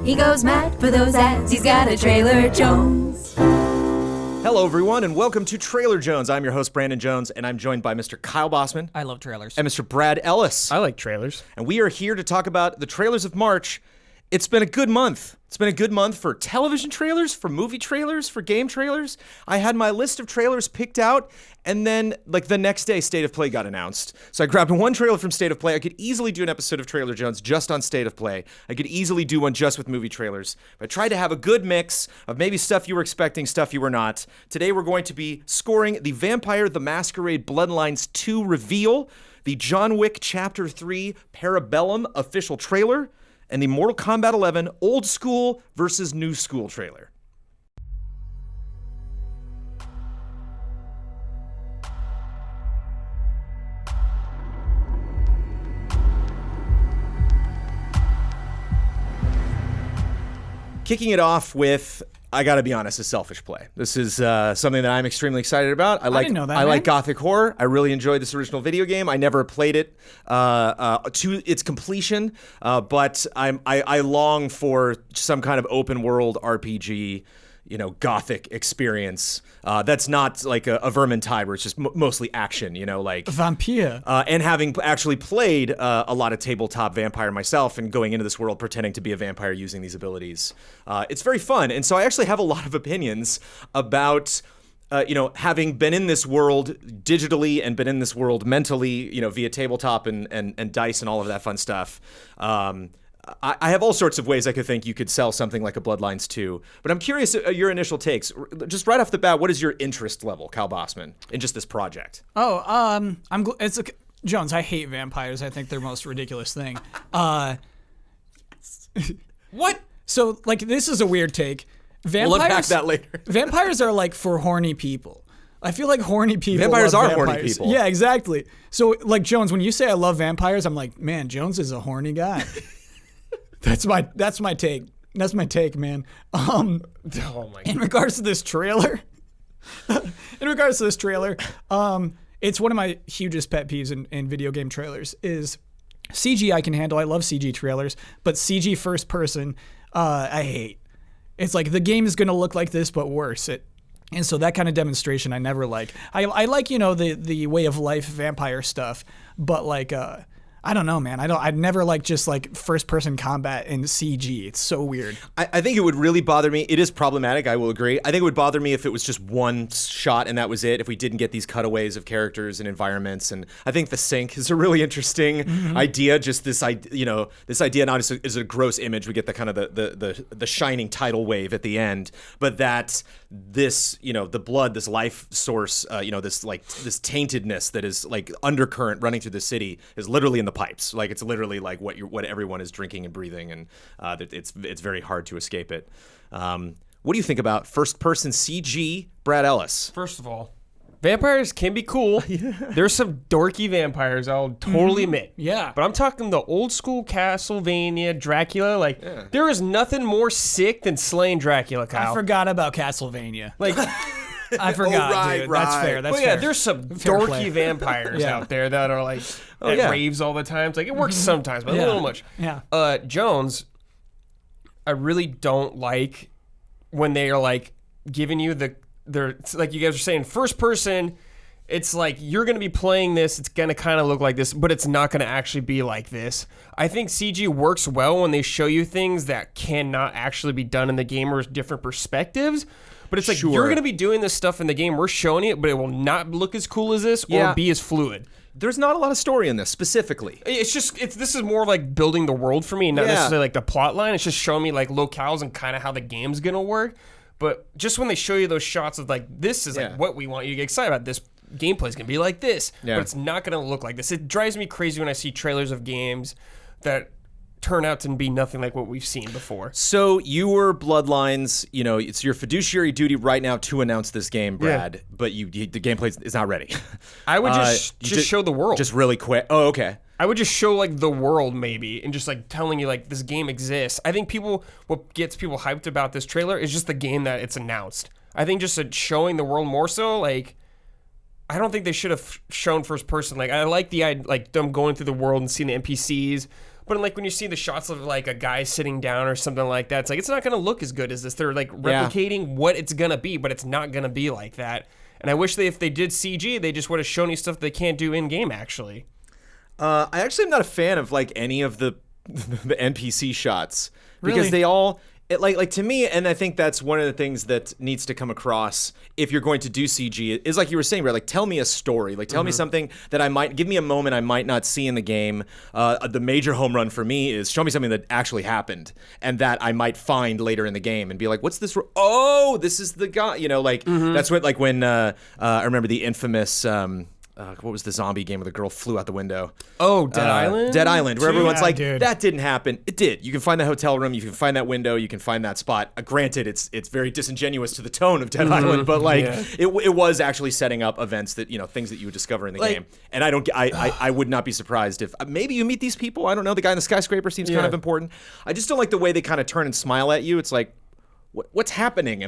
He goes mad for those ads. He's got a Trailer Jones. Hello, everyone, and welcome to Trailer Jones. I'm your host, Brandon Jones, and I'm joined by Mr. Kyle Bossman. I love trailers. And Mr. Brad Ellis. I like trailers. And we are here to talk about the trailers of March. It's been a good month. It's been a good month for television trailers, for movie trailers, for game trailers. I had my list of trailers picked out, and then, the next day, State of Play got announced. So I grabbed one trailer from State of Play. I could easily do an episode of Trailer Jones just on State of Play. I could easily do one just with movie trailers. But I tried to have a good mix of maybe stuff you were expecting, stuff you were not. Today, we're going to be scoring the Vampire the Masquerade Bloodlines 2 reveal, the John Wick Chapter 3 Parabellum official trailer, and the Mortal Kombat 11 old school versus new school trailer. Kicking it off with, I gotta be honest, a selfish play. This is something that I'm extremely excited about. I didn't know that, I man. like gothic horror. I really enjoyed this original video game. I never played it to its completion, but I long for some kind of open world RPG, gothic experience that's not like a Vermintide where it's just mostly action, Vampire. and having actually played a lot of tabletop vampire myself and going into this world pretending to be a vampire using these abilities, it's very fun. And so I actually have a lot of opinions about having been in this world digitally and been in this world mentally, via tabletop and dice and all of that fun stuff. I have all sorts of ways I could think you could sell something like a Bloodlines 2, but I'm curious your initial takes. Just right off the bat, what is your interest level, Kyle Bossman, in just this project? Jones, I hate vampires. I think they're the most ridiculous thing. What? So, this is a weird take. Vampires, We'll unpack that later. Vampires are for horny people. I feel like horny people Vampires love are horny people. Yeah, exactly. So, Jones, when you say I love vampires, I'm like, man, Jones is a horny guy. That's my take. That's my take, man. Oh my God. In regards to this trailer, it's one of my hugest pet peeves in video game trailers is CG I can handle. I love CG trailers, but CG first person, I hate. It's like the game is going to look like this, but worse. And so that kind of demonstration I never like. I like, the way of life vampire stuff, but I don't know, man. I'd never just first person combat in CG. It's so weird. I think it would really bother me. It is problematic, I will agree. I think it would bother me if it was just one shot and that was it, if we didn't get these cutaways of characters and environments. And I think the sync is a really interesting idea. Just this idea, this idea not is a gross image. We get the kind of the shining tidal wave at the end, but that this, the blood, this life source, this taintedness that is undercurrent running through the city is literally in the pipes. It's literally what everyone is drinking and breathing, and it's very hard to escape it. What do you think about first person CG, Brad Ellis? First of all, vampires can be cool. There's some dorky vampires, I'll totally admit. Yeah. But I'm talking the old school Castlevania, Dracula. There is nothing more sick than slaying Dracula, Kyle. I forgot about Castlevania. I forgot, dude. right. That's fair. That's But fair. yeah, there's some Fair dorky play. vampires Yeah. out there that are at raves all the time. It works sometimes, but a little much. Yeah. Jones, I really don't like when they are giving you it's like you guys are saying, first person. It's you're going to be playing this. It's going to kind of look like this, but it's not going to actually be like this. I think CG works well when they show you things that cannot actually be done in the game or different perspectives. But it's Sure. you're going to be doing this stuff in the game. We're showing it, but it will not look as cool as this or be as fluid. There's not a lot of story in this specifically. It's just this is more building the world for me, not necessarily the plot line. It's just showing me locales and kind of how the game's going to work. But just when they show you those shots of this is what we want you to get excited about. This gameplay is going to be like this, but it's not going to look like this. It drives me crazy when I see trailers of games that turn out to be nothing like what we've seen before. So you were Bloodlines, it's your fiduciary duty right now to announce this game, Brad, but the gameplay is not ready. I would just show the world. Just really quick. Oh, okay. I would just show the world maybe and just telling you this game exists. I think what gets people hyped about this trailer is just the game that it's announced. I think just showing the world more so I don't think they should have shown first person. I like them going through the world and seeing the NPCs, But like when you see the shots of like a guy sitting down or something like that, it's like it's not gonna look as good as this. They're like replicating what it's gonna be, but it's not gonna be like that. And I wish if they did CG, they just would have shown you stuff they can't do in game. Actually, I actually am not a fan of like any of the NPC shots because Really? they all. Like to me, and I think that's one of the things that needs to come across if you're going to do CG is like you were saying, right? Like tell me a story, like tell me something that I might give me a moment I might not see in the game. The major home run for me is show me something that actually happened and that I might find later in the game and be like, what's this? Oh, this is the guy. You know, like that's what like when I remember the infamous. What was the zombie game where the girl flew out the window? oh, Dead Island. Dead Island, where everyone's like, dude. that didn't happen. It did. You can find that hotel room, you can find that window, you can find that spot. Granted, it's very disingenuous to the tone of Dead Island, but like it was actually setting up events that things that you would discover in the game. And I would not be surprised if maybe you meet these people. I don't know. The guy in the skyscraper seems kind of important. I just don't like the way they kind of turn and smile at you. It's like, what's happening?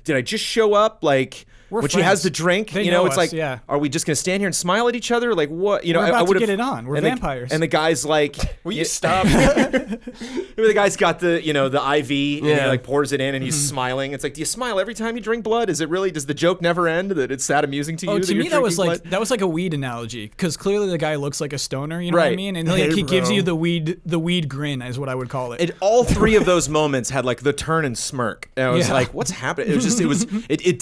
Did I just show up? Like. We're when friends. she has the drink, They it's know like, us, yeah. are we just gonna stand here and smile at each other? Like what? We're about I to would've- get it on. We're and vampires. And the guy's like, Will you stop? the guy's got the the IV and he Yeah. like pours it in and he's smiling. It's like, do you smile every time you drink blood? Is it really? Does the joke never end? That it's that amusing to you? Oh, that to you're me that was drinking like blood? a weed analogy because clearly the guy looks like a stoner. You know what I Right. mean? And like, Hey, he gives bro. you the weed grin is what I would call it. And all three of those moments had like the turn and smirk. And I was Yeah. like, what's happening? It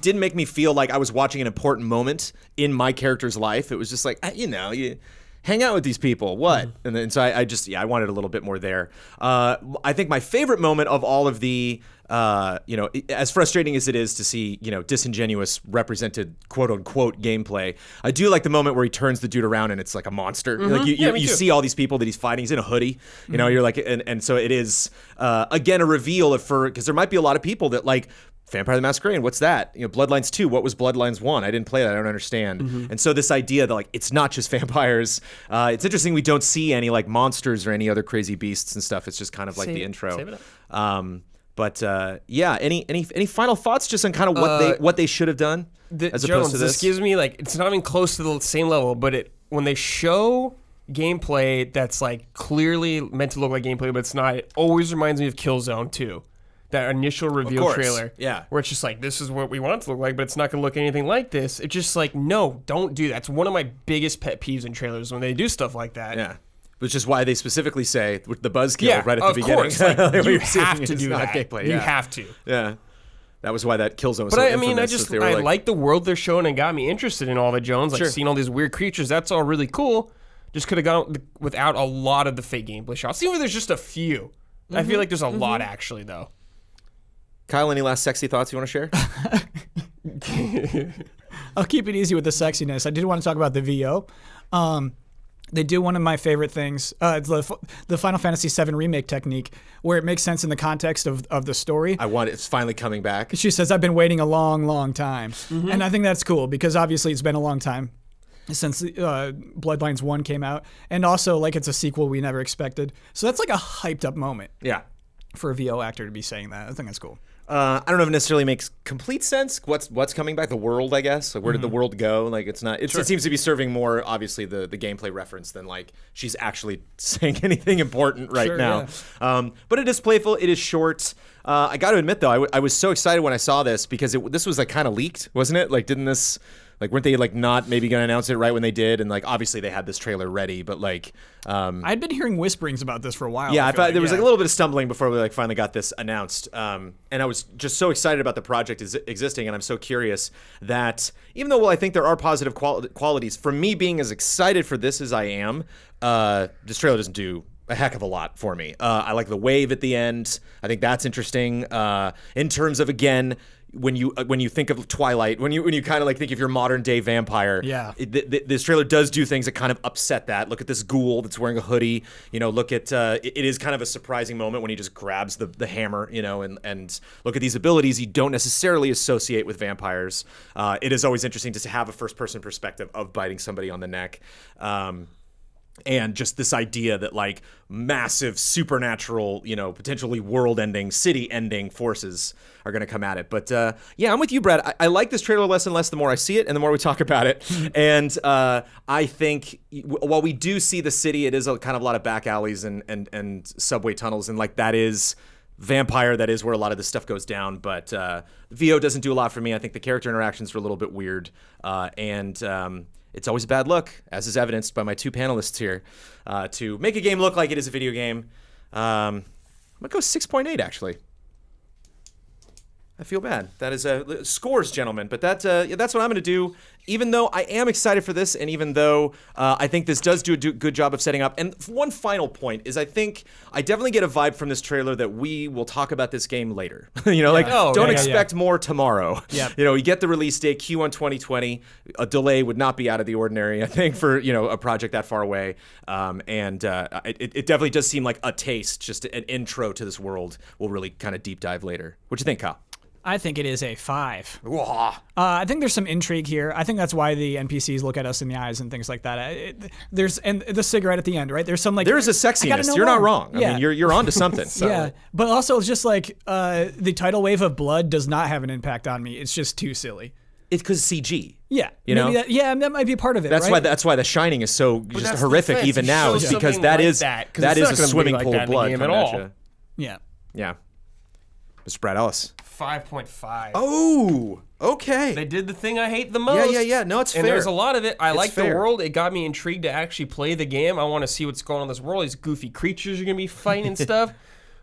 didn't make me feel like I was watching an important moment in my character's life. It was just like, you hang out with these people. What? And so I wanted a little bit more there. I think my favorite moment of all of the, as frustrating as it is to see, disingenuous represented quote unquote gameplay, I do like the moment where he turns the dude around and it's like a monster. Like me you too. see all these people that he's fighting. He's in a hoodie. You're like, and so it is again a reveal because there might be a lot of people that like. Vampire the Masquerade, what's that? Bloodlines 2, what was Bloodlines 1? I didn't play that, I don't understand. And so this idea that like it's not just vampires, it's interesting we don't see any like monsters or any other crazy beasts and stuff. It's just kind of like the intro. Save it up. Any final thoughts just on kind of what they should have done as Jones, opposed to this? gives me like it's not even close to the same level, but when they show gameplay that's like clearly meant to look like gameplay, but it's not, it always reminds me of Killzone 2. That initial reveal course, trailer, yeah. where it's just like, this is what we want it to look like, but it's not going to look anything like this. It's just like, no, don't do that. It's one of my biggest pet peeves in trailers when they do stuff like that. Yeah. Which is why they specifically say with the buzzkill right at the of beginning. course. Like, What you you're seeing have to is do not that. gameplay, You yeah. have to. Yeah. That was why that Killzone was But so I infamous. That they were like the world they're showing and got me interested in all the Jones. Like Sure. seeing all these weird creatures, that's all really cool. Just could have gone without a lot of the fake gameplay shots. Even if there's just a few. I feel like there's a lot actually, though. Kyle, any last sexy thoughts you want to share? I'll keep it easy with the sexiness. I did want to talk about the VO. They do one of my favorite things. It's the Final Fantasy VII remake technique, where it makes sense in the context of the story. It's finally coming back. She says, "I've been waiting a long, long time," and I think that's cool because obviously it's been a long time since Bloodlines 1 came out, and also like it's a sequel we never expected. So that's like a hyped up moment Yeah. for a VO actor to be saying that. I think that's cool. I don't know if it necessarily makes complete sense. What's coming back? The world, I guess. Like, where did the world go? Like, it's not. It seems to be serving more, obviously, the gameplay reference than like she's actually saying anything important right Sure, now. yeah. But it is playful. It is short. I got to admit though, I was so excited when I saw this because this was like kind of leaked, wasn't it? Like, didn't this? Like, weren't they like not maybe going to announce it right when they did? And like, obviously they had this trailer ready, but like, I'd been hearing whisperings about this for a while. yeah, I feel thought there was yeah. like a little bit of stumbling before we like finally got this announced. And I was just so excited about the project existing, and I'm so curious that even though I think there are positive qualities, for me being as excited for this as I am, this trailer doesn't do a heck of a lot for me. I like the wave at the end. I think that's interesting. In terms of, again, when you think of Twilight, when you kind of like think of your modern day vampire, Yeah. This trailer does do things that kind of upset that. Look at this ghoul that's wearing a hoodie. Look at it is kind of a surprising moment when he just grabs the hammer. And look at these abilities you don't necessarily associate with vampires. It is always interesting to have a first person perspective of biting somebody on the neck. And just this idea that like massive supernatural, potentially world-ending, city-ending forces are going to come at it. But yeah, I'm with you, Brad. I like this trailer less and less the more I see it and the more we talk about it. And I think while we do see the city, it is a kind of a lot of back alleys and subway tunnels, and like that is vampire. That is where a lot of this stuff goes down. But VO doesn't do a lot for me. I think the character interactions are a little bit weird, and it's always a bad look, as is evidenced by my two panelists here, to make a game look like it is a video game. I'm going to go 6.8, actually. I feel bad. That is scores, gentlemen. But that's what I'm going to do, even though I am excited for this, and even though I think this does do a good job of setting up. And one final point is I think I definitely get a vibe from this trailer that we will talk about this game later. Don't expect more tomorrow. Yeah. You get the release date, Q1 2020. A delay would not be out of the ordinary, I think, for a project that far away. It definitely does seem like a taste, just an intro to this world. We'll really kind of deep dive later. What you think, Kyle? I think it is a 5. Whoa. I think there's some intrigue here. I think that's why the NPCs look at us in the eyes and things like that. And the cigarette at the end, right? There's some like there is a sexiness. You're not wrong. Yeah. I mean, you're onto something. So. Yeah, but also it's just like the tidal wave of blood does not have an impact on me. It's just too silly. It's because CG. Yeah, that might be part of it. That's right? why The Shining is so just horrific even now, is because that is a swimming pool of blood at all. Yeah. Yeah. Mr. Brad Ellis. 5.5. Oh, okay. They did the thing I hate the most. Yeah. No, it's fair. And there's a lot of it. I like fair. the world. It got me intrigued to actually play the game. I want to see what's going on in this world. These goofy creatures are going to be fighting and stuff.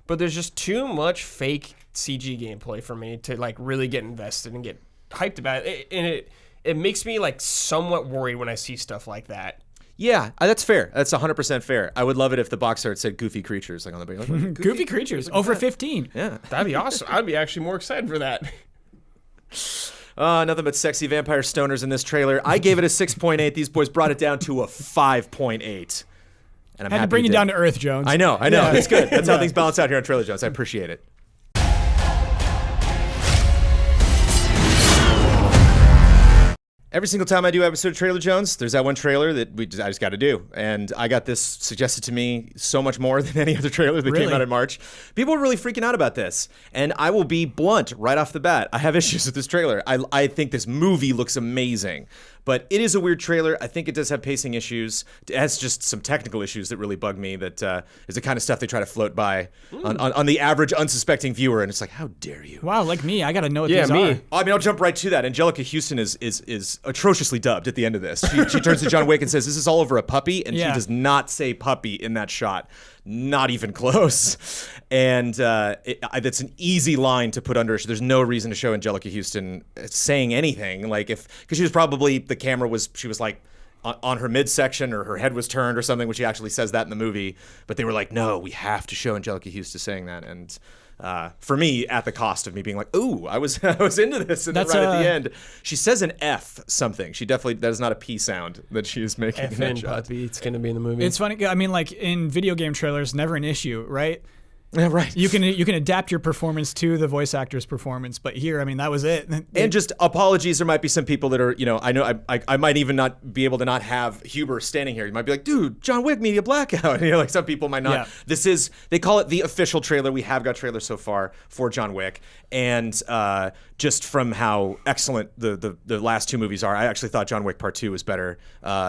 But there's just too much fake CG gameplay for me to like really get invested and get hyped about it. And it makes me like somewhat worried when I see stuff like that. Yeah, that's fair. That's 100% fair. I would love it if the box art said goofy creatures like on the back. Like, goofy creatures over 15. Yeah. That'd be awesome. I'd be actually more excited for that. Nothing but sexy vampire stoners in this trailer. I gave it a 6.8. These boys brought it down to a 5.8. And I'm had to bring you down to earth, Jones. I know. Yeah. It's good. That's how things balance out here on Trailer Jones. I appreciate it. Every single time I do episode of Trailer Jones, there's that one trailer that I just got to do. And I got this suggested to me so much more than any other trailer that came out in March. People are really freaking out about this. And I will be blunt right off the bat. I have issues with this trailer. I think this movie looks amazing. But it is a weird trailer. I think it does have pacing issues. It has just some technical issues that really bug me. That is the kind of stuff they try to float by on the average unsuspecting viewer. And it's like, how dare you? Wow, like me, I got to know what these are. I mean, I'll jump right to that. Angelica Houston is atrociously dubbed at the end of this. She turns to John Wick and says, "This is all over a puppy," and she does not say puppy in that shot. Not even close. And that's an easy line to put under. There's no reason to show Angelica Houston saying anything. Like because she was probably, she was like on her midsection or her head was turned or something, which she actually says that in the movie. But they were like, no, we have to show Angelica Houston saying that. And for me, at the cost of me being like, ooh, I was into this. And then right at the end, she says an F something. She definitely, that is not a P sound that she is making in that shot. Puppy, it's going to be in the movie. It's funny. I mean, like in video game trailers, never an issue, right? Yeah, right. You can adapt your performance to the voice actor's performance, but here, I mean, that was it. And just apologies, there might be some people that are, I know I might even not be able to not have Huber standing here. You might be like, dude, John Wick media blackout. Like some people might not. Yeah. They call it the official trailer. We have got trailers so far for John Wick, and just from how excellent the last two movies are, I actually thought John Wick Part 2 was better,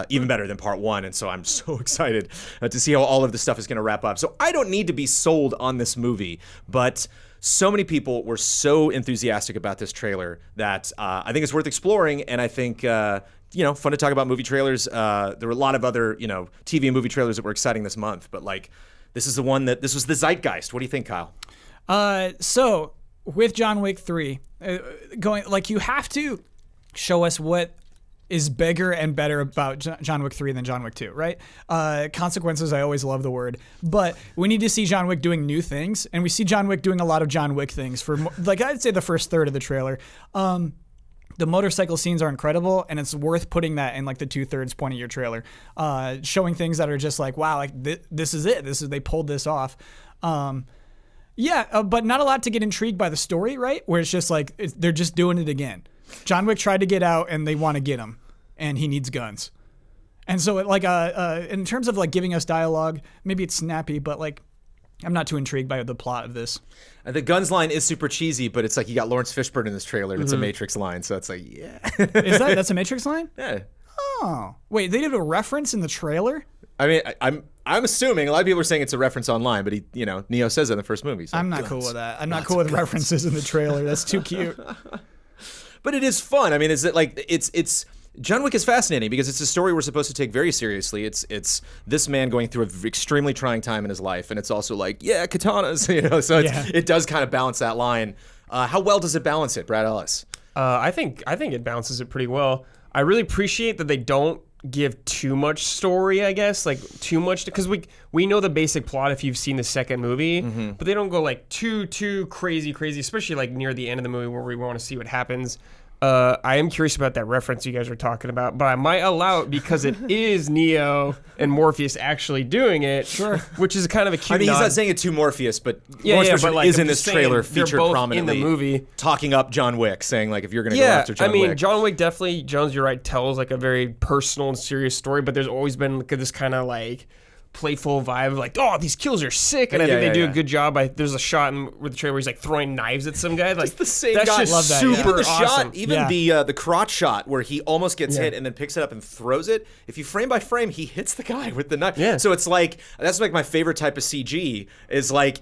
even better than Part 1, and so I'm so excited to see how all of this stuff is going to wrap up. So I don't need to be sold on this movie, but so many people were so enthusiastic about this trailer that I think it's worth exploring, and I think fun to talk about movie trailers. There were a lot of other TV and movie trailers that were exciting this month, but like this was the zeitgeist. What do you think, Kyle? So with John Wick 3, you have to show us what is bigger and better about John Wick 3 than John Wick 2, right? Consequences, I always love the word. But we need to see John Wick doing new things, and we see John Wick doing a lot of John Wick things for, I'd say the first third of the trailer. The motorcycle scenes are incredible, and it's worth putting that in like the 2/3 point of your trailer. Showing things that are just like, wow, like this is it. They pulled this off. But not a lot to get intrigued by the story, right? Where it's just like, they're just doing it again. John Wick tried to get out, and they want to get him, and he needs guns. And so like in terms of like giving us dialogue, maybe it's snappy, but like I'm not too intrigued by the plot of this. The guns line is super cheesy, but it's like you got Lawrence Fishburne in this trailer, and it's a Matrix line, so it's like, yeah. That's a Matrix line? Yeah. Oh, wait, they did a reference in the trailer? I mean, I'm assuming a lot of people are saying it's a reference online, but Neo says it in the first movie. So I'm not cool with that. I'm not cool with references in the trailer. That's too cute. But it is fun. I mean, is it like it's John Wick is fascinating because it's a story we're supposed to take very seriously. It's this man going through an extremely trying time in his life, and it's also like, yeah, katanas, So it does kind of balance that line. How well does it balance it, Brad Ellis? I think it balances it pretty well. I really appreciate that they don't give too much story, I guess, like too much, because we know the basic plot if you've seen the second movie, but they don't go like too crazy, especially like near the end of the movie where we want to see what happens. I am curious about that reference you guys were talking about, but I might allow it because it is Neo and Morpheus actually doing it, sure. Which is kind of a cute I mean, he's nod. not saying it to Morpheus, but Yeah, Morpheus but like, is I'm in this just saying trailer they're featured both prominently in the movie, talking up John Wick, saying like, if you're going to go after John Wick. John Wick definitely, Jones, you're right, tells like a very personal and serious story, but there's always been like this kind of like playful vibe of like, oh, these kills are sick, and I think they do a good job. There's a shot with the trailer where he's like throwing knives at some guy. Like Just the same that's guy. just Love that, super yeah. Even the awesome. shot, even the crotch shot where he almost gets hit and then picks it up and throws it. If you frame by frame, he hits the guy with the knife. Yeah. So it's like that's like my favorite type of CG is like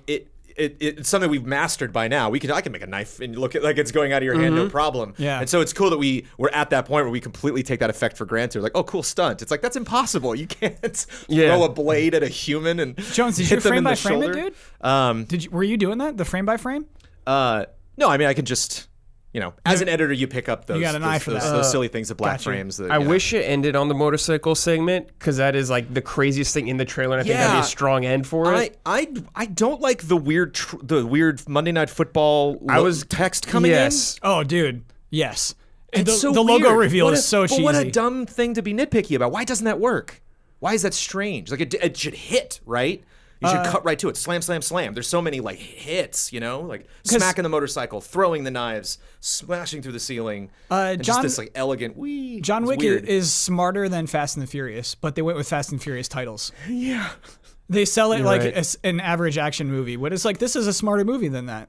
it's something we've mastered by now. I can make a knife and look at like it's going out of your hand, no problem. Yeah. And so it's cool that we're at that point where we completely take that effect for granted. Like, oh, cool stunt. It's like that's impossible. You can't throw a blade at a human and Jones, did you hit them frame in by the frame shoulder. it, dude? Were you doing that? The frame by frame? No, I mean I can just. As an editor, you pick up those, got an eye for that. those silly things, the black Gotcha. frames. I wish it ended on the motorcycle segment because that is like the craziest thing in the trailer, and I think that'd be a strong end for it. I don't like the weird Monday Night Football text coming in. Oh, dude, yes. And It's so the logo weird. reveal is so cheesy. But what a dumb thing to be nitpicky about. Why doesn't that work? Why is that strange? Like it should hit, right? You should cut right to it. Slam, slam, slam. There's so many like hits, like smacking the motorcycle, throwing the knives, smashing through the ceiling. And just this like elegant wee. John Wick weird. is smarter than Fast and the Furious, but they went with Fast and Furious titles. Yeah. They sell it like right. an average action movie. But it's like, this is a smarter movie than that.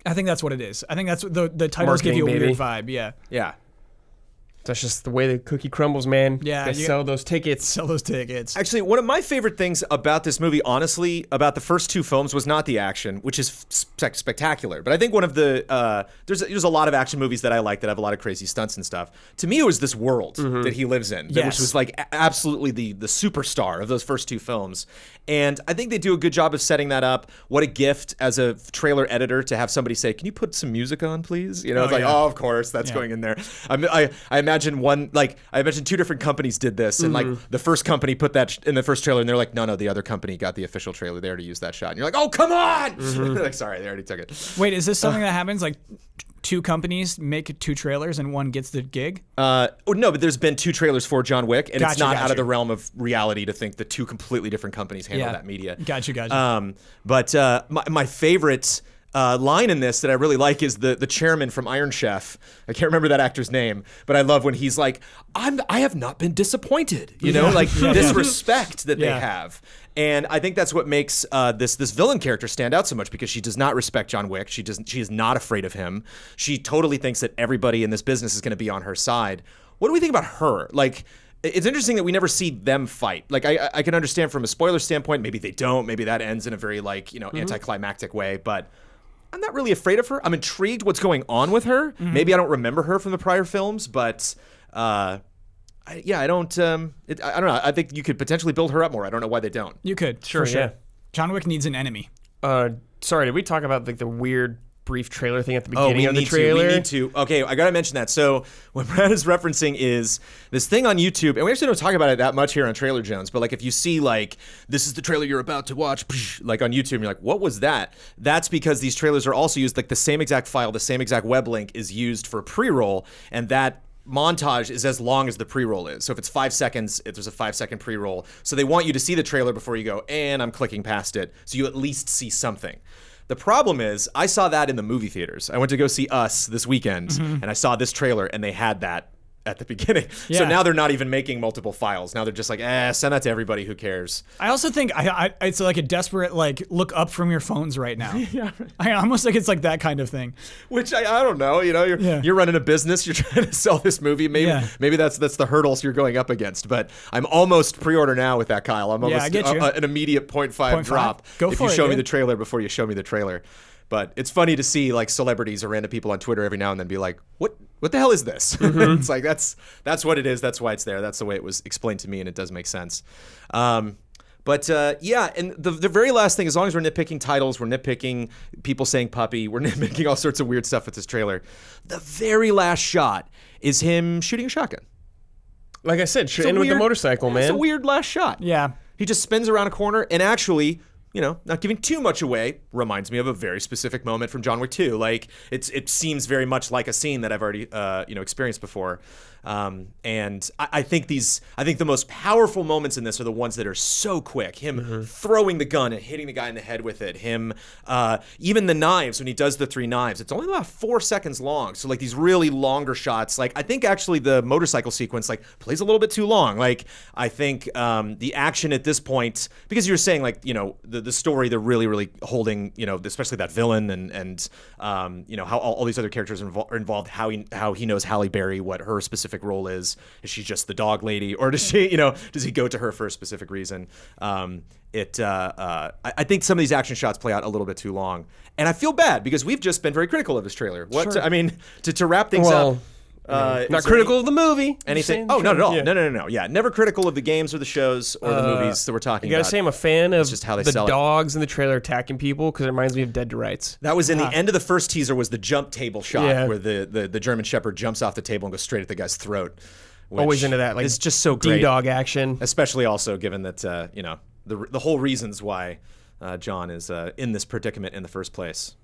I think that's what it is. I think that's what the titles Marketing, give you a baby. weird vibe. Yeah. Yeah. That's just the way the cookie crumbles, man. Yeah, Gotta sell those tickets. Sell those tickets. Actually, one of my favorite things about this movie, honestly, about the first two films was not the action, which is spectacular. But I think one of the there's a lot of action movies that I like that have a lot of crazy stunts and stuff. To me, it was this world that he lives in, Yes. which was like absolutely the superstar of those first two films. And I think they do a good job of setting that up. What a gift as a trailer editor to have somebody say, "Can you put some music on, please?" It's like, yeah. oh, of course, that's going in there. I imagine I imagine two different companies did this, and like the first company put that in the first trailer, and they're like, no, the other company got the official trailer. They already used that shot, and you're like, oh, come on! They're like, sorry, they already took it. Wait, is this something that happens? Like, two companies make two trailers and one gets the gig? No, but there's been two trailers for John Wick, and it's not Gotcha. out of the realm of reality to think that two completely different companies handle that media. Gotcha. But my favorite line in this that I really like is the chairman from Iron Chef. I can't remember that actor's name, but I love when he's like, I have not been disappointed. This respect that they have. And I think that's what makes this villain character stand out so much, because she does not respect John Wick. She is not afraid of him. She totally thinks that everybody in this business is going to be on her side. What do we think about her? Like, it's interesting that we never see them fight. Like, I can understand from a spoiler standpoint, maybe they don't. Maybe that ends in a very anticlimactic way, but I'm not really afraid of her. I'm intrigued what's going on with her. Maybe I don't remember her from the prior films, but I don't know. I think you could potentially build her up more. I don't know why they don't. You could. Sure, for sure. yeah. John Wick needs an enemy. Sorry, did we talk about like the weird brief trailer thing at the beginning of the trailer? We need to. Okay, I gotta mention that. So what Brad is referencing is this thing on YouTube, and we actually don't talk about it that much here on Trailer Jones, but like if you see like, this is the trailer you're about to watch, like on YouTube, and you're like, what was that? That's because these trailers are also used, like the same exact file, the same exact web link is used for pre-roll, and that montage is as long as the pre-roll is. So if it's 5 seconds, there's a 5-second pre-roll. So they want you to see the trailer before you go, and I'm clicking past it, so you at least see something. The problem is, I saw that in the movie theaters. I went to go see Us this weekend, and I saw this trailer, and they had that at the beginning. Yeah. So now they're not even making multiple files. Now they're just like, send that to everybody. Who cares? I also think it's like a desperate like look up from your phones right now. Yeah. I almost think it's like that kind of thing. Which I don't know. You know, you're running a business. You're trying to sell this movie. Maybe that's the hurdles you're going up against. But I'm almost pre-order now with that, Kyle. I'm almost I get you. An immediate 0.5 drop. Go if for you it, show me dude. the trailer before you show me the trailer. But it's funny to see like celebrities or random people on Twitter every now and then be like, what the hell is this? It's like that's what it is. That's why it's there. That's the way it was explained to me, and it does make sense. And the very last thing, as long as we're nitpicking titles, we're nitpicking people saying puppy, we're nitpicking all sorts of weird stuff with this trailer. The very last shot is him shooting a shotgun. Like I said, in with the motorcycle, man. It's a weird last shot. Yeah. He just spins around a corner and actually, you know, not giving too much away, reminds me of a very specific moment from John Wick 2. Like, it seems very much like a scene that I've already, experienced before. And I think the most powerful moments in this are the ones that are so quick. Him throwing the gun and hitting the guy in the head with it. Him, even the knives, when he does the 3 knives, it's only about 4 seconds long. So like these really longer shots. Like I think actually the motorcycle sequence like plays a little bit too long. Like I think the action at this point, because you were saying like, you know, the story, they're really, really holding, you know, especially that villain and you know, how all these other characters are involved, how he knows Halle Berry, what her specific role is she just the dog lady, or does she, you know, does he go to her for a specific reason? I think some of these action shots play out a little bit too long, and I feel bad because we've just been very critical of this trailer. I mean, to wrap things up. Not critical of the movie. Anything? Oh, not at all. Yeah. No. Yeah, never critical of the games or the shows or the movies that we're talking about. You gotta say I'm a fan of just how they the sell dogs in the trailer attacking people because it reminds me of Dead to Rights. That was in the end of the first teaser was the jump table shot where the German Shepherd jumps off the table and goes straight at the guy's throat. Always into that. Like, it's just so great. D-dog action. Especially also given that, you know, the whole reasons why John is in this predicament in the first place.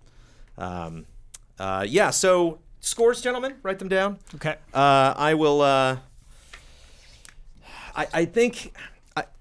So... Scores, gentlemen, write them down. Okay. I will. I think at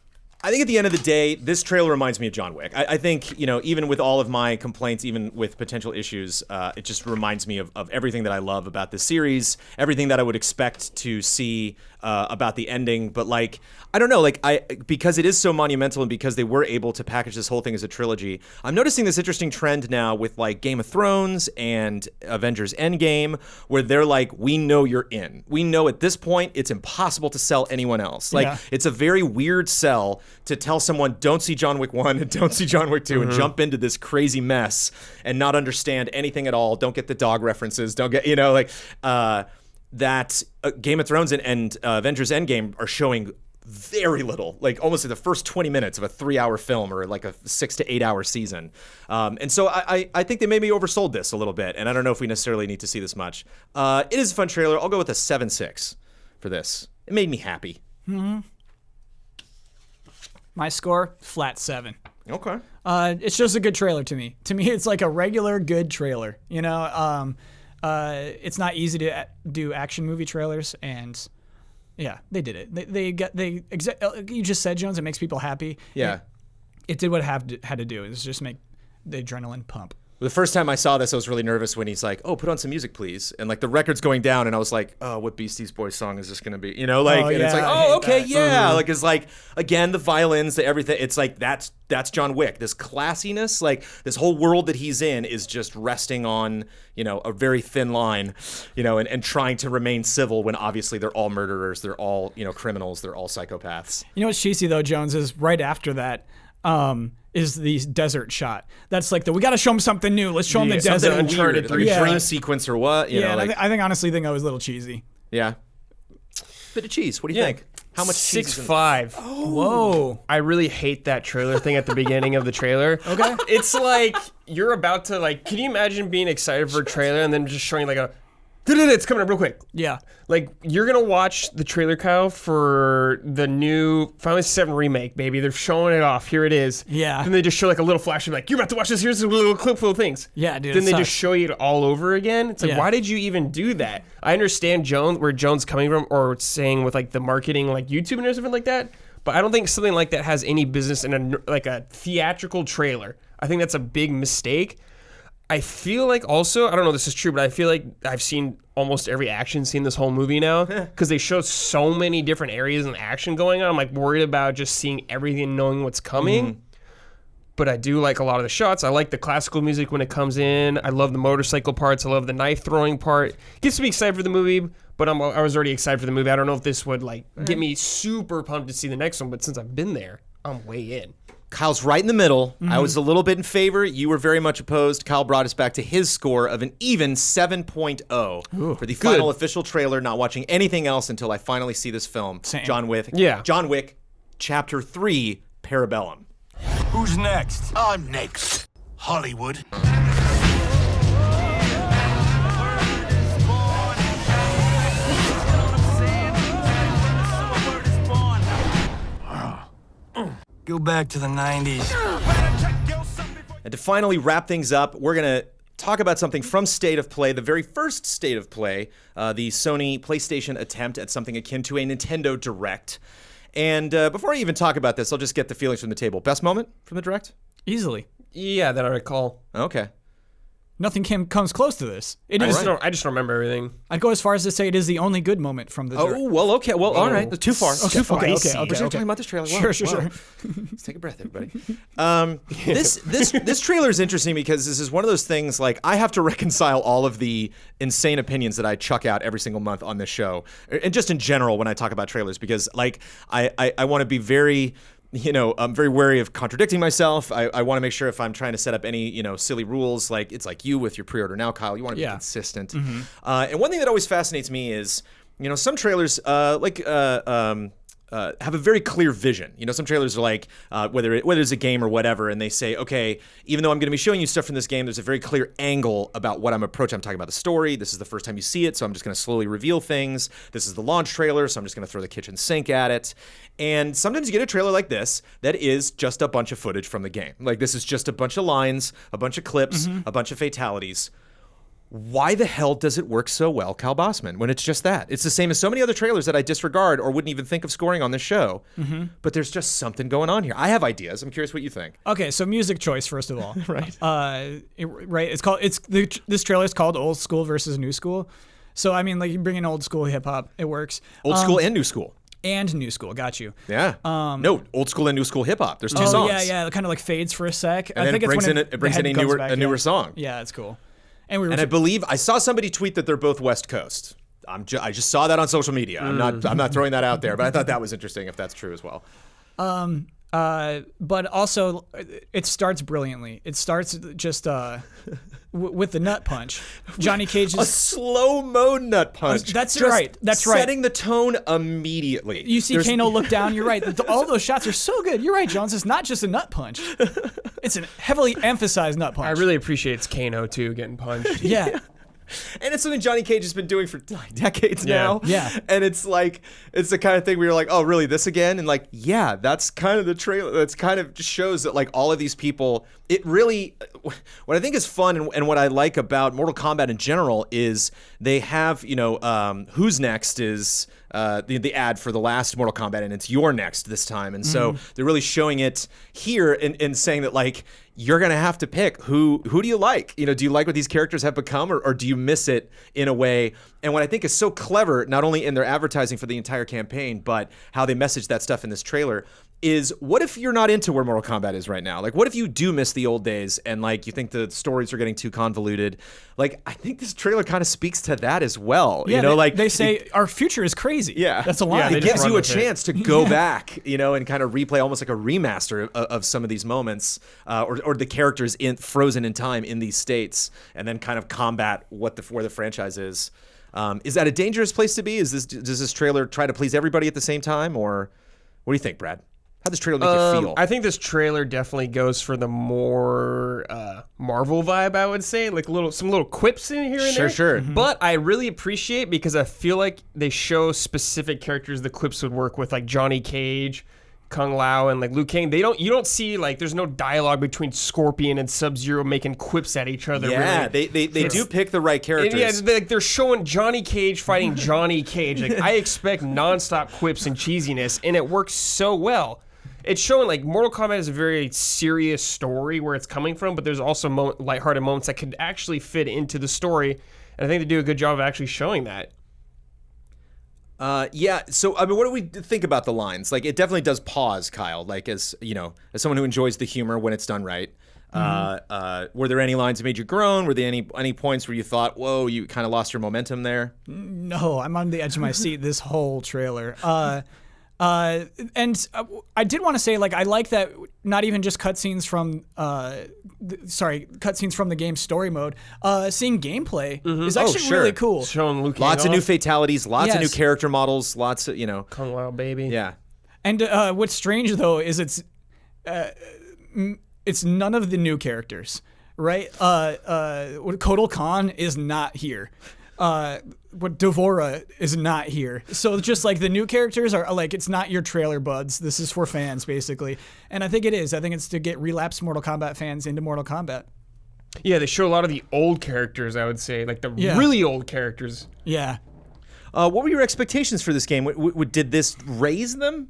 the end of the day, this trailer reminds me of John Wick. I think, you know, even with all of my complaints, even with potential issues, it just reminds me of everything that I love about this series, everything that I would expect to see about the ending. But like, I don't know, like because it is so monumental and because they were able to package this whole thing as a trilogy, I'm noticing this interesting trend now with like Game of Thrones and Avengers Endgame, where they're like, we know you're in. We know at this point it's impossible to sell anyone else. Like, it's a very weird sell to tell someone, don't see John Wick 1 and don't see John Wick 2 and jump into this crazy mess and not understand anything at all. Don't get the dog references. Don't get, you know, like that Game of Thrones and Avengers Endgame are showing very little, like almost in the first 20 minutes of a 3-hour film or like a 6 to 8 hour season. And so I think they maybe oversold this a little bit, and I don't know if we necessarily need to see this much. It is a fun trailer. I'll go with a 7.6 for this. It made me happy. Mm-hmm. My score, flat 7. Okay. It's just a good trailer to me. To me, it's like a regular good trailer. You know, it's not easy to do action movie trailers, and yeah, they did it. You just said, Jones, it makes people happy. Yeah. It did what it had to do. It was just make the adrenaline pump. The first time I saw this, I was really nervous when he's like, "Oh, put on some music, please," and like the record's going down, and I was like, "Oh, what Beastie Boys song is this going to be?" You know, like, and it's like, "Oh, okay, yeah." Like, it's like again the violins, the everything. It's like that's John Wick. This classiness, like this whole world that he's in, is just resting on, you know, a very thin line, you know, and trying to remain civil when obviously they're all murderers, they're all, you know, criminals, they're all psychopaths. You know what's cheesy though, Jones, is right after that. Is the desert shot. That's like we got to show him something new. Let's show him the desert. Uncharted, like a dream sequence or what? You know, like, I honestly think I was a little cheesy. Yeah. Bit of cheese. What do you think? How much 6.5. Oh. Whoa. I really hate that trailer thing at the beginning of the trailer. Okay. It's like you're about to like. Can you imagine being excited for a trailer and then just showing like a. It's coming up real quick. Yeah. Like, you're going to watch the trailer, Kyle, for the new Final Fantasy VII Remake, baby. They're showing it off. Here it is. Yeah. Then they just show, like, a little flash of, like, you're about to watch this. Here's a little clip full of things. Yeah, dude. Then they just show you it all over again. It's like, Yeah. why did you even do that? I understand where Jones coming from, or saying with, like, the marketing, like, YouTube and something like that. But I don't think something like that has any business in a theatrical trailer. I think that's a big mistake. I feel like also, I don't know if this is true, but I feel like I've seen almost every action scene this whole movie now because they show so many different areas and action going on. I'm like worried about just seeing everything and knowing what's coming. But I do like a lot of the shots. I like the classical music when it comes in. I love the motorcycle parts. I love the knife throwing part. Gets me excited for the movie, but I was already excited for the movie. I don't know if this would like get me super pumped to see the next one, but since I've been there, I'm way in. Kyle's right in the middle. I was a little bit in favor. You were very much opposed. Kyle brought us back to his score of an even 7.0 for the final official trailer. Not watching anything else until I finally see this film. Same. John Wick. Yeah. John Wick, Chapter 3, Parabellum. Who's next? I'm next. Hollywood. Go back to the 90s. And to finally wrap things up, we're going to talk about something from State of Play, the very first State of Play, the Sony PlayStation attempt at something akin to a Nintendo Direct. And before I even talk about this, I'll just get the feelings from the table. Best moment from the Direct? Easily. Yeah, that I recall. Okay. Nothing comes close to this. It I is. just don't remember everything. I'd go as far as to say it is the only good moment from the direct. Oh, well, okay. Well, all right. Too far. Too far. okay, We're okay. talking about this trailer. Sure. Let's take a breath, everybody. This trailer is interesting because this is one of those things, like, I have to reconcile all of the insane opinions that I chuck out every single month on this show, and just in general when I talk about trailers, because, like, I want to be very... I'm very wary of contradicting myself. I want to make sure if I'm trying to set up any, silly rules, like it's like you with your pre-order now, Kyle, you want to be consistent. And one thing that always fascinates me is, some trailers have a very clear vision. Some trailers are like, whether it's a game or whatever, and they say, okay, even though I'm going to be showing you stuff from this game, there's a very clear angle about what I'm approaching. I'm talking about the story. This is the first time you see it, so I'm just going to slowly reveal things. This is the launch trailer, so I'm just going to throw the kitchen sink at it. And sometimes you get a trailer like this that is just a bunch of footage from the game. Like, this is just a bunch of lines, a bunch of clips, a bunch of fatalities. Why the hell does it work so well, Kyle Bossman, when it's just that? It's the same as so many other trailers that I disregard or wouldn't even think of scoring on this show. But there's just something going on here. I have ideas. I'm curious what you think. Okay, so music choice first of all. Right. This trailer is called Old School versus New School. So I mean, like, you bring in old school hip hop, it works. Old school and new school. And new school, got you. Yeah. No, old school and new school hip hop. There's two songs. Yeah, it kind of like fades for a sec. And then it brings in a newer song. Yeah, it's cool. And I believe I saw somebody tweet that they're both West Coast. I just saw that on social media. I'm not throwing that out there, but I thought that was interesting if that's true as well. But also, it starts brilliantly. It starts just with the nut punch. Johnny Cage's a slow-mo nut punch. That's just right. That's right. Setting the tone immediately. You see Kano look down. You're right. All those shots are so good. You're right, Jones. It's not just a nut punch. It's a heavily emphasized nut punch. I really appreciate it's Kano too getting punched. Yeah. And it's something Johnny Cage has been doing for like decades now. Yeah. And it's like, it's the kind of thing where you're like, oh, really, this again? And like, yeah, that's kind of the trailer. That's kind of just shows that like all of these people, it really, what I think is fun and what I like about Mortal Kombat in general is they have, Who's Next is the ad for the last Mortal Kombat, and it's You're Next this time. And so they're really showing it here and saying that like, you're going to have to pick who do you like? Do you like what these characters have become or do you miss it in a way? And what I think is so clever, not only in their advertising for the entire campaign, but how they message that stuff in this trailer, is what if you're not into where Mortal Kombat is right now? Like, what if you do miss the old days and like you think the stories are getting too convoluted? Like, I think this trailer kind of speaks to that as well. Yeah, they say our future is crazy. Yeah, that's a line. It gives you a chance to go back, and kind of replay almost like a remaster of some of these moments, or the characters frozen in time in these states, and then kind of combat where the franchise is. Is that a dangerous place to be? Does this trailer try to please everybody at the same time, or what do you think, Brad? How'd this trailer make you feel? I think this trailer definitely goes for the more Marvel vibe, I would say. Like some little quips in here and there. Sure. But I really appreciate, because I feel like they show specific characters the clips would work with, like Johnny Cage, Kung Lao, and like Liu Kang. You don't see, like, there's no dialogue between Scorpion and Sub-Zero making quips at each other. Yeah, really. they do pick the right characters. Yeah, they're showing Johnny Cage fighting Johnny Cage. Like, I expect nonstop quips and cheesiness, and it works so well. it's showing like Mortal Kombat is a very serious story where it's coming from, but there's also lighthearted moments that could actually fit into the story, and I think they do a good job of actually showing that. Yeah. So, I mean, what do we think about the lines? Like, it definitely does pause, Kyle. Like, as you know, as someone who enjoys the humor when it's done right. Were there any lines that made you groan? Were there any points where you thought, "Whoa, you kind of lost your momentum there"? No, I'm on the edge of my seat this whole trailer. And I did want to say, like, I like that not even just cutscenes from, cutscenes from the game's story mode. Seeing gameplay is actually really cool. Showing Liu Kang Lots of off. new fatalities, lots of new Yes. character models, lots of Kung Lao baby. Yeah. And what's strange though is it's none of the new characters, right? Kotal Khan is not here. What Devora is not here. So just like the new characters are like, it's not your trailer buds. This is for fans basically. And I think it is. I think it's to get relapsed Mortal Kombat fans into Mortal Kombat. Yeah, they show a lot of the old characters, I would say, like the really old characters. Yeah. What were your expectations for this game? Did this raise them?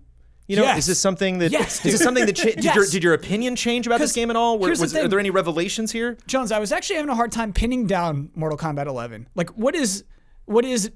You know, Yes. is this something that Yes, is this something that Yes. did your opinion change about this 'Cause game at all? here's the thing. Are there any revelations here? Jones, I was actually having a hard time pinning down Mortal Kombat 11. Like, what is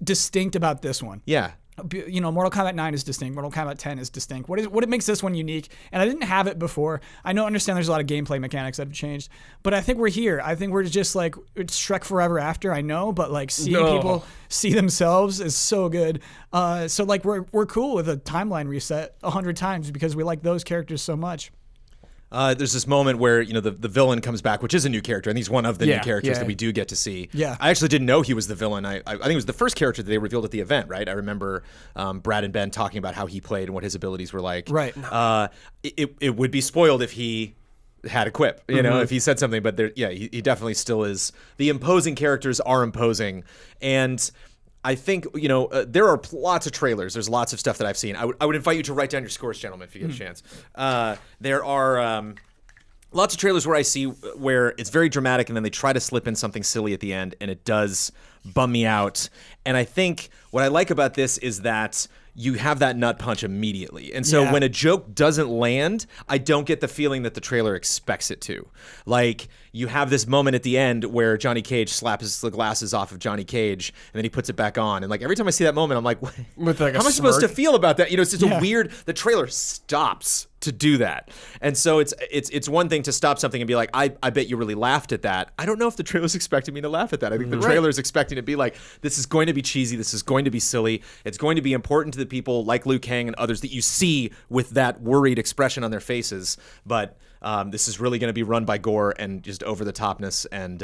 distinct about this one? Yeah. You know, Mortal Kombat 9 is distinct. Mortal Kombat 10 is distinct. What makes this one unique? And I didn't have it before. I understand there's a lot of gameplay mechanics that have changed, but I think we're here. I think we're just like, it's Shrek Forever After, I know, but like seeing people see themselves is so good. So like we're cool with a timeline reset 100 times because we like those characters so much. There's this moment where, you know, the villain comes back, which is a new character, and he's one of the new characters that we do get to see. Yeah. I actually didn't know he was the villain. I think it was the first character that they revealed at the event, right? I remember Brad and Ben talking about how he played and what his abilities were like. Right. It would be spoiled if he had a quip, you know, if he said something, but he definitely still is. The imposing characters are imposing, and I think, you know, there are lots of trailers. There's lots of stuff that I've seen. I would invite you to write down your scores, gentlemen, if you get a chance. There are lots of trailers where I see where it's very dramatic and then they try to slip in something silly at the end, and it does bum me out. And I think what I like about this is that you have that nut punch immediately. And so when a joke doesn't land, I don't get the feeling that the trailer expects it to. Like, you have this moment at the end where Johnny Cage slaps the glasses off of Johnny Cage and then he puts it back on. And like every time I see that moment, I'm like, With like a how am I supposed to smirk? feel about that? You know, it's just a weird, the trailer stops to do that. And so it's one thing to stop something and be like, I bet you really laughed at that. I don't know if the trailer's expecting me to laugh at that. I think the trailer's expecting to be like, this is going to be cheesy, this is going to be silly, it's going to be important to the people like Liu Kang and others that you see with that worried expression on their faces. But this is really going to be run by gore and just over the topness. And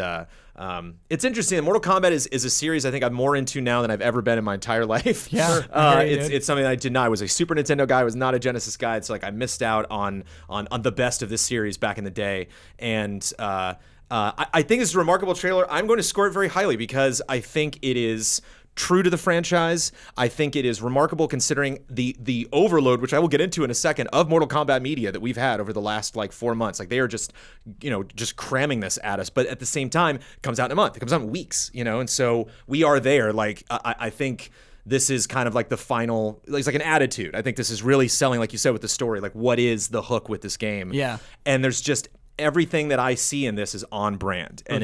it's interesting. Mortal Kombat is a series I think I'm more into now than I've ever been in my entire life. Yeah, I hear you, dude. It's something that I did not. I was a Super Nintendo guy. I was not a Genesis guy. It's like I missed out on the best of this series back in the day. And I think it's a remarkable trailer. I'm going to score it very highly because I think it is true to the franchise. I think it is remarkable considering the overload, which I will get into in a second, of Mortal Kombat media that we've had over the last like 4 months. Like, they are just, you know, just cramming this at us. But at the same time, it comes out in a month. It comes out in weeks, you know, and so we are there. Like, I think this is kind of like the final, it's like an attitude. I think this is really selling, like you said, with the story. Like, what is the hook with this game? Yeah. And there's just everything that I see in this is on brand, and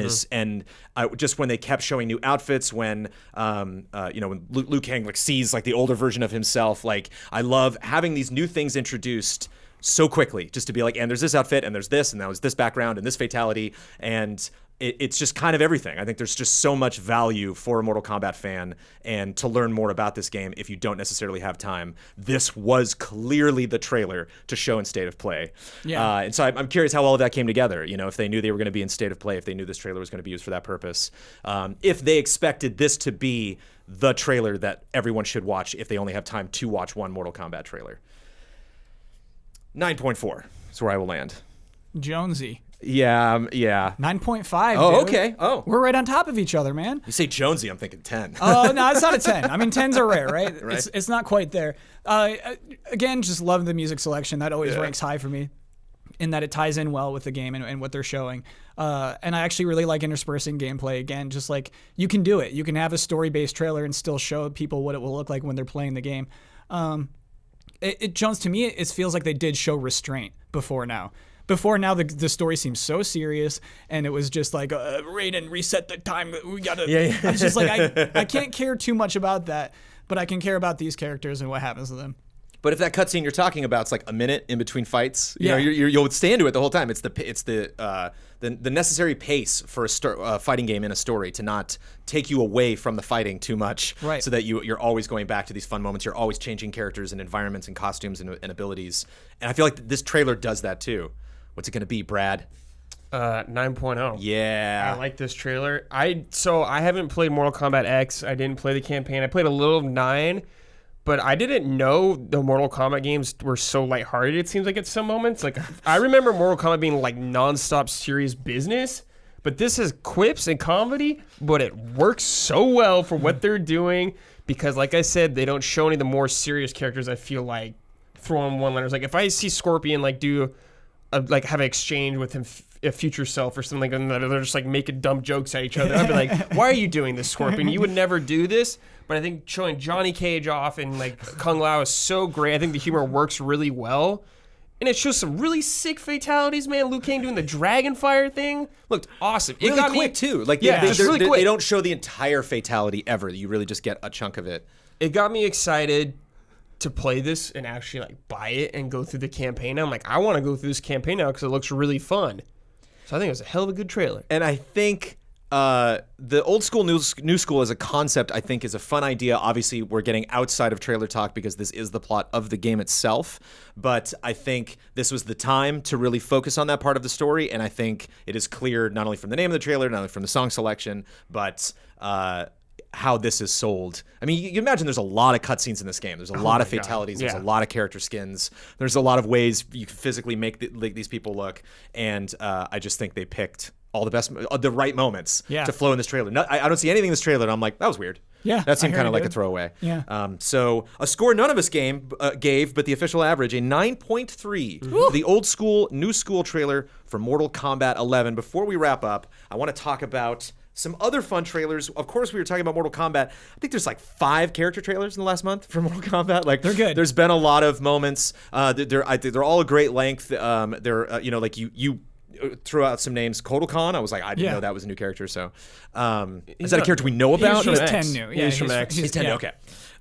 just when they kept showing new outfits, when you know, when Liu Kang like sees like the older version of himself, like I love having these new things introduced so quickly, just to be like, and there's this outfit, and there's this, and that was this background, and this fatality, and it's just kind of everything. I think there's just so much value for a Mortal Kombat fan, and to learn more about this game if you don't necessarily have time. This was clearly the trailer to show in State of Play. Yeah. And so I'm curious how all of that came together. You know, if they knew they were going to be in State of Play, if they knew this trailer was going to be used for that purpose, if they expected this to be the trailer that everyone should watch if they only have time to watch one Mortal Kombat trailer. 9.4 is where I will land. Jonesy. Yeah. 9.5. Oh, dude. okay. Oh. We're right on top of each other, man. You say Jonesy, I'm thinking 10. Oh, no, it's not a 10. I mean, 10s are rare, right? Right. It's not quite there. Again, just love the music selection. That always ranks high for me, in that it ties in well with the game and what they're showing. And I actually really like interspersing gameplay. Again, just like, you can do it. You can have a story-based trailer and still show people what it will look like when they're playing the game. Jones, to me, it feels like they did show restraint before now. Before now, the story seems so serious, and it was just like, Raiden, reset the time. We gotta. Yeah. It's just like I can't care too much about that, but I can care about these characters and what happens to them. But if that cutscene you're talking about is like a minute in between fights, Yeah. you'll stay into it the whole time. It's the necessary pace for a fighting game in a story to not take you away from the fighting too much, Right. so that you're always going back to these fun moments. You're always changing characters and environments and costumes and abilities. And I feel like this trailer does that too. What's it going to be, Brad? 9.0. Yeah. I like this trailer. I haven't played Mortal Kombat X. I didn't play the campaign. I played a little of 9, but I didn't know the Mortal Kombat games were so lighthearted. It seems like at some moments, like I remember Mortal Kombat being like nonstop serious business, but this has quips and comedy, but it works so well for what they're doing because, like I said, they don't show any of the more serious characters. I feel like throwing one-liners. Like if I see Scorpion like have an exchange with him, a future self or something, and they're just like making dumb jokes at each other, I'd be like, "Why are you doing this, Scorpion? You would never do this." But I think showing Johnny Cage off and like Kung Lao is so great. I think the humor works really well, and it shows some really sick fatalities. Man, Liu Kang doing the dragon fire thing looked awesome. It Really got quick me, too. Like just really quick. They don't show the entire fatality ever. You really just get a chunk of it. It got me excited to play this and actually like buy it and go through the campaign. I'm like, I want to go through this campaign now because it looks really fun. So I think it was a hell of a good trailer. And I think the old school, new school as a concept, I think, is a fun idea. Obviously, we're getting outside of trailer talk because this is the plot of the game itself. But I think this was the time to really focus on that part of the story. And I think it is clear not only from the name of the trailer, not only from the song selection, but how this is sold. I mean, you imagine there's a lot of cutscenes in this game. There's a lot of fatalities. There's a lot of character skins. There's a lot of ways you can physically make these people look. And I just think they picked all the right moments to flow in this trailer. I don't see anything in this trailer, and I'm like, that was weird. Yeah, that seemed I kind of heard like it a throwaway. Yeah. So a score none of us gave, but the official average, a 9.3. The old school, new school trailer for Mortal Kombat 11. Before we wrap up, I want to talk about some other fun trailers. Of course, we were talking about Mortal Kombat. I think there's like 5 character trailers in the last month for Mortal Kombat. Like they're good. There's been a lot of moments. They're all a great length. They're like you threw out some names. Kotal Khan. I was like, I didn't know that was a new character. So is that a character we know about? He's 10 new. Yeah, he's from X. He's 10 new. Okay.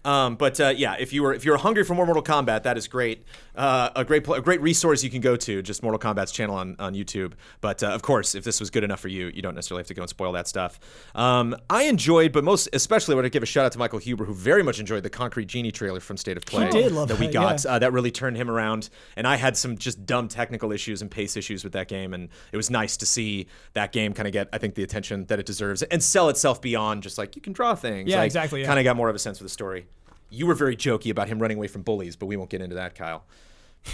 If you're hungry for more Mortal Kombat, that is great. A great resource you can go to, just Mortal Kombat's channel on YouTube. But of course, if this was good enough for you, you don't necessarily have to go and spoil that stuff. I enjoyed, but most especially, I want to give a shout out to Michael Huber, who very much enjoyed the Concrete Genie trailer from State of Play. He did love that we that, got. yeah. That really turned him around. And I had some just dumb technical issues and pace issues with that game, and it was nice to see that game kind of get, I think, the attention that it deserves and sell itself beyond just like you can draw things. Yeah, like, exactly. Yeah. Kind of got more of a sense of the story. You were very jokey about him running away from bullies, but we won't get into that, Kyle.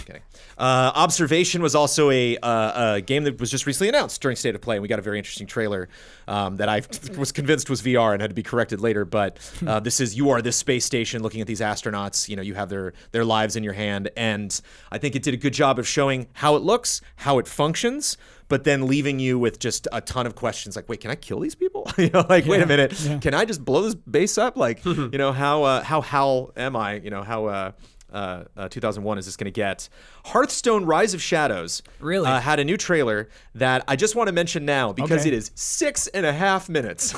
Okay. Observation was also a game that was just recently announced during State of Play, and we got a very interesting trailer that I was convinced was VR and had to be corrected later. But you are this space station looking at these astronauts. You know, you have their lives in your hand, and I think it did a good job of showing how it looks, how it functions, but then leaving you with just a ton of questions like, wait, can I kill these people? Wait a minute, can I just blow this base up? Like, how am I? 2001 is this going to get? Hearthstone Rise of Shadows really had a new trailer that I just want to mention now because it is 6.5 minutes.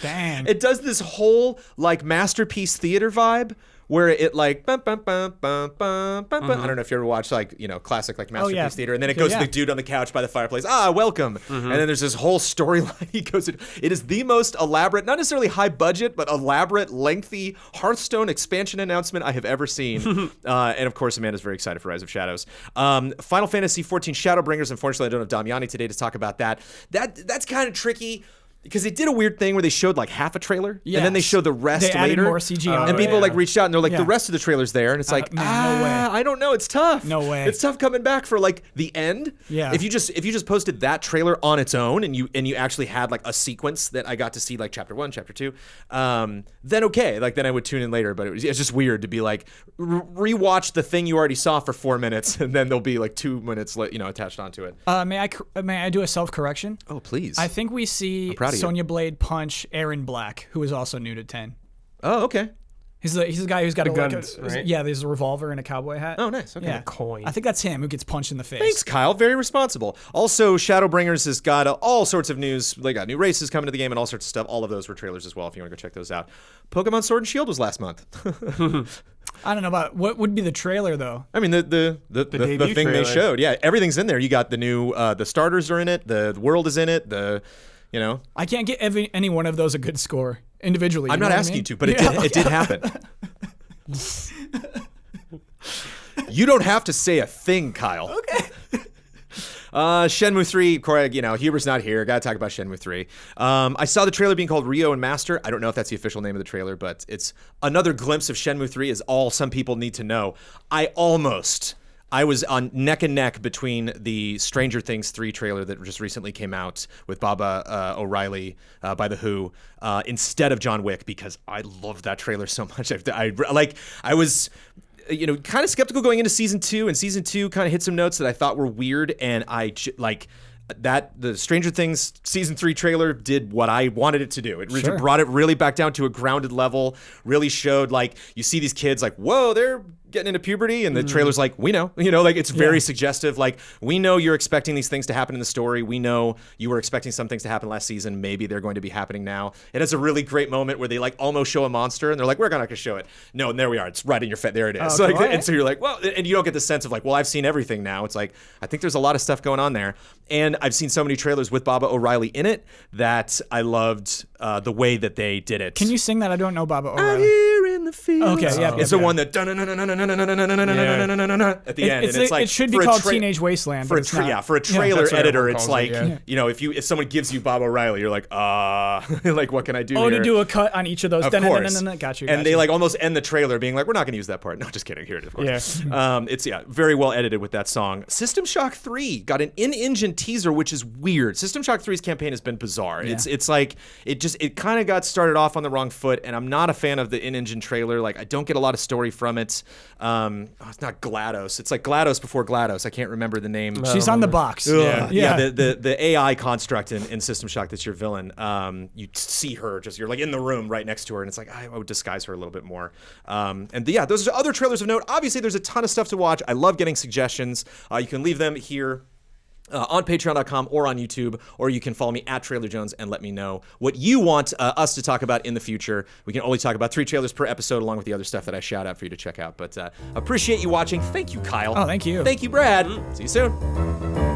Dang. It does this whole like masterpiece theater vibe where it like I don't know if you ever watched like classic like masterpiece theater, and then it goes to the dude on the couch by the fireplace, welcome, and then there's this whole storyline he goes into. It is the most elaborate, not necessarily high budget, but elaborate, lengthy Hearthstone expansion announcement I have ever seen. And of course, Amanda's very excited for Rise of Shadows. Final Fantasy XIV Shadowbringers. Unfortunately, I don't have Damiani today to talk about that. That's kind of tricky. Because they did a weird thing where they showed like half a trailer, and then they showed the rest they added later. More CG and people like reached out and they're like, the rest of the trailer's there, and it's like, no way. I don't know, it's tough. No way. It's tough coming back for like the end. Yeah. If you just posted that trailer on its own and you actually had like a sequence that I got to see like chapter 1, chapter 2, then okay, like then I would tune in later. But it's just weird to be like rewatch the thing you already saw for 4 minutes, and then there'll be like 2 minutes attached onto it. May I do a self-correction? Oh please. I think we see Sonya Blade punch Aaron Black, who is also new to 10. Oh, okay. He's a guy who's got guns, right? Yeah, there's a revolver and a cowboy hat. Oh, nice. Okay. Yeah. Coin. I think that's him who gets punched in the face. Thanks, Kyle. Very responsible. Also, Shadowbringers has got all sorts of news. They got new races coming to the game and all sorts of stuff. All of those were trailers as well if you want to go check those out. Pokemon Sword and Shield was last month. I don't know about what would be the trailer though. I mean, the thing they trailer. showed. Yeah, everything's in there. You got the new, the starters are in it. The world is in it. I can't get any one of those a good score individually. I'm not asking you to, but it did happen. You don't have to say a thing, Kyle. Okay. Shenmue 3, Corey, Huber's not here. Gotta talk about Shenmue 3. I saw the trailer being called Rio and Master. I don't know if that's the official name of the trailer, but it's another glimpse of Shenmue 3 is all some people need to know. I was on neck and neck between the Stranger Things 3 trailer that just recently came out with Baba O'Reilly by The Who instead of John Wick because I love that trailer so much. I was kind of skeptical going into season 2, and season 2 kind of hit some notes that I thought were weird, and the Stranger Things season 3 trailer did what I wanted it to do. It brought it really back down to a grounded level, really showed you see these kids whoa, they're getting into puberty, and the trailer's we know, it's very suggestive. We know you're expecting these things to happen in the story. We know you were expecting some things to happen last season. Maybe they're going to be happening now. It has a really great moment where they almost show a monster, and they're we're not going to show it. No, and there we are. It's right in your face. There it is. And so you're well, and you don't get the sense of I've seen everything now. It's I think there's a lot of stuff going on there, and I've seen so many trailers with Baba O'Reilly in it that I loved the way that they did it. Can you sing that? I don't know Baba O'Reilly. Out here in the field. Okay, yeah. It's the one that at the end, and it's it should be called Teenage Wasteland. For a trailer editor, it's if someone gives you Bob O'Reilly, you're what can I do? Oh, here? to do a cut on each of those. Of course. Got you. And they almost end the trailer being we're not going to use that part. No, just kidding. Here it is. Of course. Yeah. It's very well edited with that song. System Shock 3 got an in-engine teaser, which is weird. System Shock 3's campaign has been bizarre. Yeah. It kind of got started off on the wrong foot, and I'm not a fan of the in-engine trailer. I don't get a lot of story from it. It's not GLaDOS. It's GLaDOS before GLaDOS. I can't remember the name. She's on the box. Yeah. The AI construct in System Shock that's your villain. You see her you're in the room right next to her, and it's I would disguise her a little bit more. Those are other trailers of note. Obviously, there's a ton of stuff to watch. I love getting suggestions. You can leave them here. On patreon.com or on YouTube, or you can follow me at Trailer Jones and let me know what you want us to talk about in the future. We can only talk about 3 trailers per episode, along with the other stuff that I shout out for you to check out. But appreciate you watching. Thank you, Kyle. Oh, thank you. Thank you, Brad. See you soon.